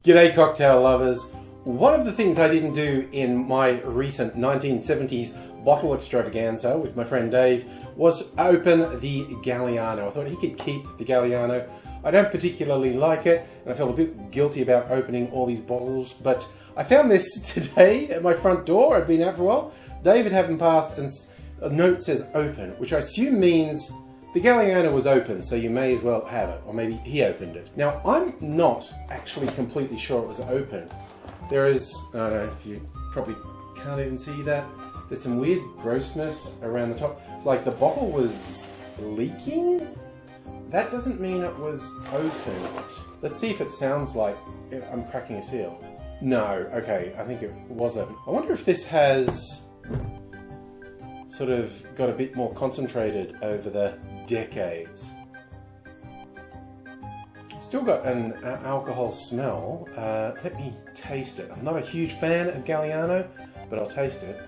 G'day cocktail lovers. One of the things I didn't do in my recent 1970s bottle extravaganza with my friend Dave was open the Galliano. I thought he could keep the Galliano. I don't particularly like it, and I felt a bit guilty about opening all these bottles, but I found this today at my front door. I'd been out for a while. David hadn't passed, and a note says open, which I assume means the Galliano was open, so you may as well have it, or maybe he opened it. Now, I'm not actually completely sure it was open. There is, I don't know if you probably can't even see that, there's some weird grossness around the top. It's like the bottle was leaking? That doesn't mean it was opened. Let's see if it sounds like I'm cracking a seal. No, okay, I think it was open. I wonder if this has sort of got a bit more concentrated over the decades. Still got an alcohol smell. Let me taste it. I'm not a huge fan of Galliano, but I'll taste it.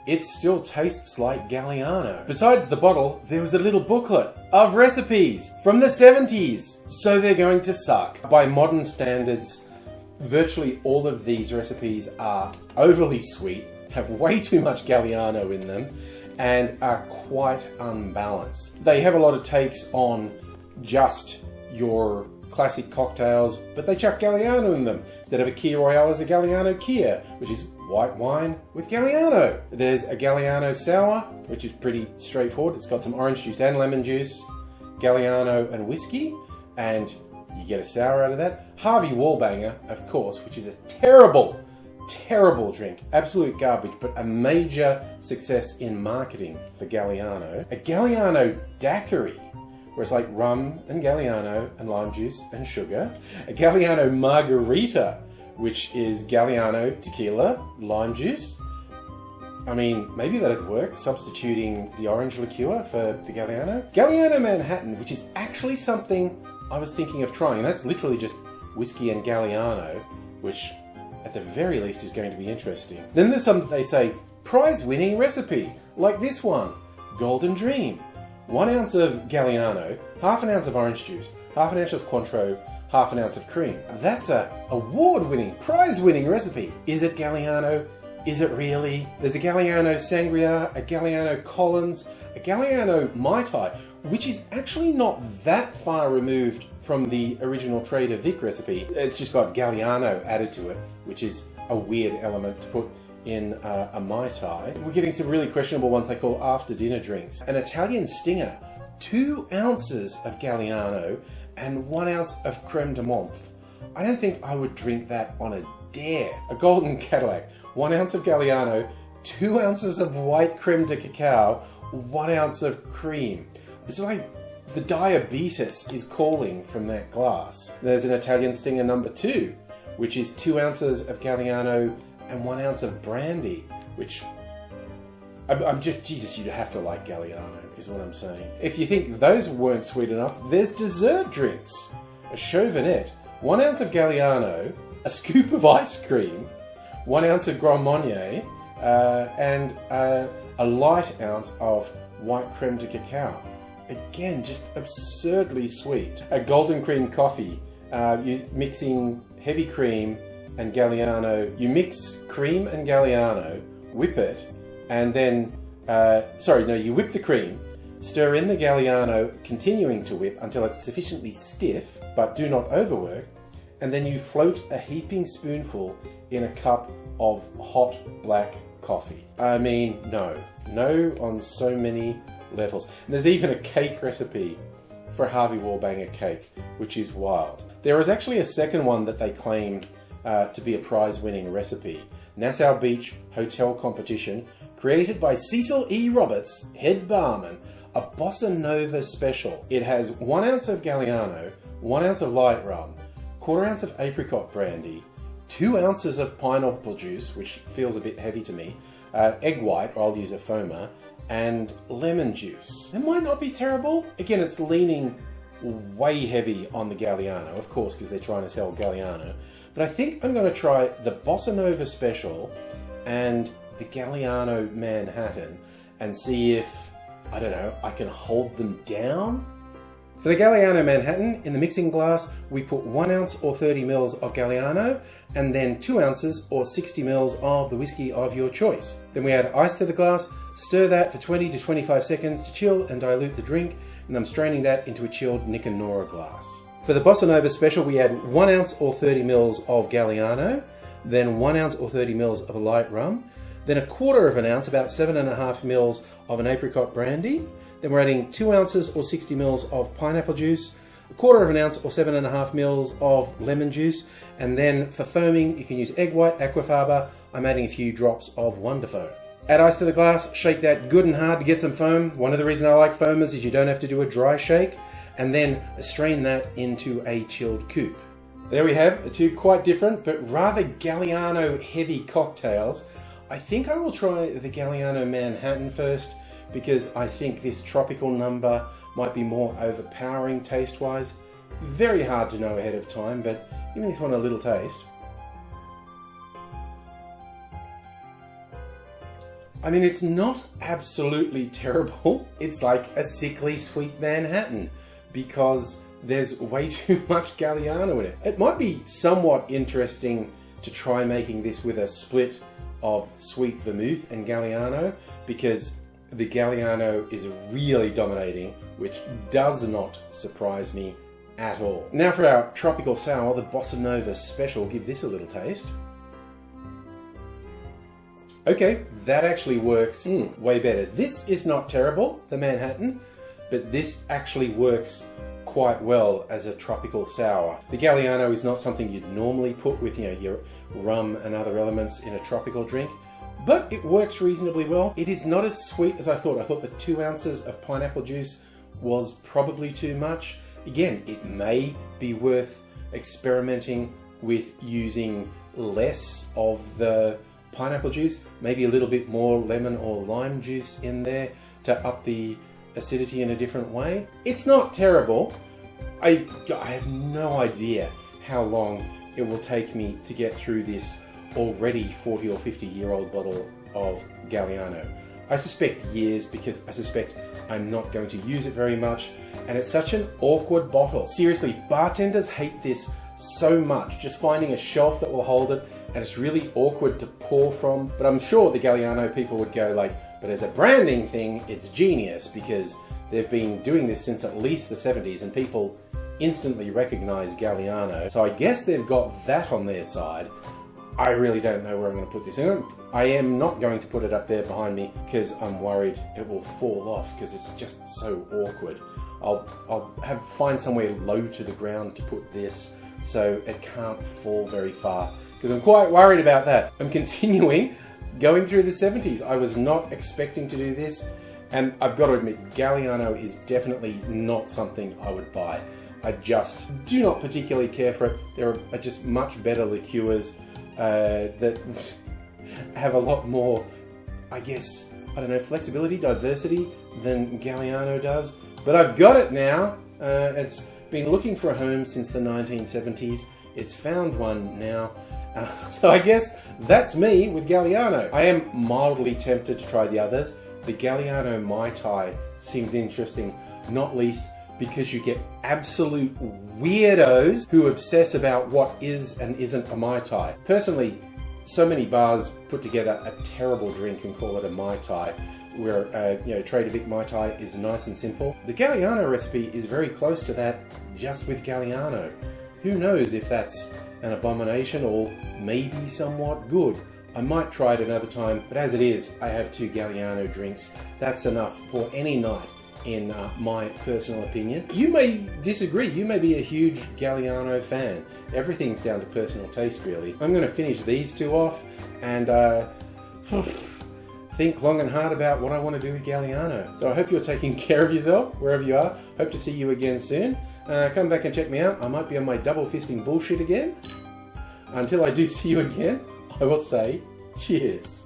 It still tastes like Galliano. Besides the bottle, there was a little booklet of recipes from the 70s. So they're going to suck. By modern standards, virtually all of these recipes are overly sweet, have way too much Galliano in them, and are quite unbalanced. They have a lot of takes on just your classic cocktails, but they chuck Galliano in them. Instead of a Kir Royale, there's a Galliano Kir, which is white wine with Galliano. There's a Galliano Sour, which is pretty straightforward. It's got some orange juice and lemon juice, Galliano and whiskey, and you get a sour out of that. Harvey Wallbanger, of course, which is a terrible drink, absolute garbage, but a major success in marketing for Galliano. A Galliano daiquiri, where it's like rum and Galliano and lime juice and sugar. A Galliano margarita, which is Galliano, tequila, lime juice. I mean, maybe that'd work, substituting the orange liqueur for the Galliano. Galliano Manhattan, which is actually something I was thinking of trying, and that's literally just whiskey and Galliano, which at the very least is going to be interesting. Then there's some that they say, prize-winning recipe, like this one, Golden Dream. 1 ounce of Galliano, half an ounce of orange juice, half an ounce of Cointreau, half an ounce of cream. That's a award-winning, prize-winning recipe. Is it Galliano? Is it really? There's a Galliano Sangria, a Galliano Collins, a Galliano Mai Tai, which is actually not that far removed from the original Trader Vic recipe. It's just got Galliano added to it, which is a weird element to put in a Mai Tai. We're getting some really questionable ones they call after-dinner drinks. An Italian Stinger, 2 ounces of Galliano and 1 ounce of creme de menthe. I don't think I would drink that on a dare. A Golden Cadillac, 1 ounce of Galliano, 2 ounces of white creme de cacao, 1 ounce of cream. It's like the diabetes is calling from that glass. There's an Italian Stinger number 2, which is 2 ounces of Galliano and 1 ounce of brandy, which I'm just, Jesus, you'd have to like Galliano, is what I'm saying. If you think those weren't sweet enough, there's dessert drinks. A Chauvinet, 1 ounce of Galliano, a scoop of ice cream, 1 ounce of Grand Marnier, and a light ounce of white creme de cacao. Again, just absurdly sweet. A golden cream coffee, you're mixing heavy cream and Galliano. You mix cream and Galliano, whip it, and then, you whip the cream, stir in the Galliano, continuing to whip until it's sufficiently stiff, but do not overwork, and then you float a heaping spoonful in a cup of hot black coffee. I mean, no on so many levels. And there's even a cake recipe for Harvey Wallbanger cake, which is wild. There is actually a second one that they claim to be a prize-winning recipe. Nassau Beach Hotel Competition, created by Cecil E. Roberts, head barman, a Bossa Nova special. It has 1 ounce of Galliano, 1 ounce of light rum, 1/4 ounce of apricot brandy, 2 ounces of pineapple juice, which feels a bit heavy to me, egg white, or I'll use a foamer, and lemon juice. It might not be terrible. Again, it's leaning way heavy on the Galliano, of course, because they're trying to sell Galliano. But I think I'm going to try the Bossa Nova Special and the Galliano Manhattan and see if I don't know, I can hold them down. For the Galliano Manhattan, in the mixing glass, we put 1 ounce or 30 mils of Galliano, and then 2 ounces or 60 mils of the whiskey of your choice. Then we add ice to the glass, stir that for 20 to 25 seconds to chill and dilute the drink, and I'm straining that into a chilled Nick and Nora glass. For the Bossa Nova Special, we add 1 ounce or 30 mils of Galliano, then 1 ounce or 30 mils of a light rum, then 1/4 of an ounce, about 7.5 mils of an apricot brandy. Then we're adding 2 ounces or 60 mils of pineapple juice, 1/4 of an ounce or 7.5 mils of lemon juice, and then for foaming, you can use egg white, aquafaba. I'm adding a few drops of Wonderfoam. Add ice to the glass, shake that good and hard to get some foam. One of the reasons I like foamers is you don't have to do a dry shake, and then strain that into a chilled coupe. There we have two quite different but rather Galliano heavy cocktails. I think I will try the Galliano Manhattan first, because I think this tropical number might be more overpowering taste-wise. Very hard to know ahead of time, but give me this one a little taste. I mean, it's not absolutely terrible. It's like a sickly sweet Manhattan, because there's way too much Galliano in it. It might be somewhat interesting to try making this with a split of sweet vermouth and Galliano, because the Galliano is really dominating, which does not surprise me at all. Now for our tropical sour, the Bossa Nova Special. Give this a little taste. Okay, that actually works way better. This is not terrible, the Manhattan, but this actually works quite well as a tropical sour. The Galliano is not something you'd normally put with, you know, your rum and other elements in a tropical drink, but it works reasonably well. It is not as sweet as I thought. I thought the 2 ounces of pineapple juice was probably too much. Again, it may be worth experimenting with using less of the pineapple juice, maybe a little bit more lemon or lime juice in there to up the acidity in a different way. It's not terrible. I have no idea how long it will take me to get through this already 40 or 50-year-old bottle of Galliano. I suspect years, because I suspect I'm not going to use it very much, and it's such an awkward bottle. Seriously, bartenders hate this so much, just finding a shelf that will hold it, and it's really awkward to pour from. But I'm sure the Galliano people would go like, but as a branding thing, it's genius, because they've been doing this since at least the 70s, and people instantly recognize Galliano. So I guess they've got that on their side. I really don't know where I'm going to put this in. I am not going to put it up there behind me, because I'm worried it will fall off, because it's just so awkward. I'll find somewhere low to the ground to put this so it can't fall very far, because I'm quite worried about that. I'm continuing going through the 70s. I was not expecting to do this, and I've got to admit, Galliano is definitely not something I would buy. I just do not particularly care for it. There are just much better liqueurs that have a lot more, I guess, I don't know, flexibility, diversity than Galliano does. But I've got it now. It's been looking for a home since the 1970s. It's found one now. So I guess that's me with Galliano. I am mildly tempted to try the others. The Galliano Mai Tai seemed interesting, not least because you get absolute weirdos who obsess about what is and isn't a Mai Tai. Personally, so many bars put together a terrible drink and call it a Mai Tai, where Trader Vic Mai Tai is nice and simple. The Galliano recipe is very close to that, just with Galliano. Who knows if that's an abomination or maybe somewhat good. I might try it another time, but as it is, I have 2 Galliano drinks. That's enough for any night, in my personal opinion. You may disagree. You may be a huge Galliano fan. Everything's down to personal taste, really. I'm going to finish these 2 off and think long and hard about what I want to do with Galliano. So I hope you're taking care of yourself wherever you are. Hope to see you again soon. Come back and check me out. I might be on my double fisting bullshit again. Until I do see you again, I will say cheers.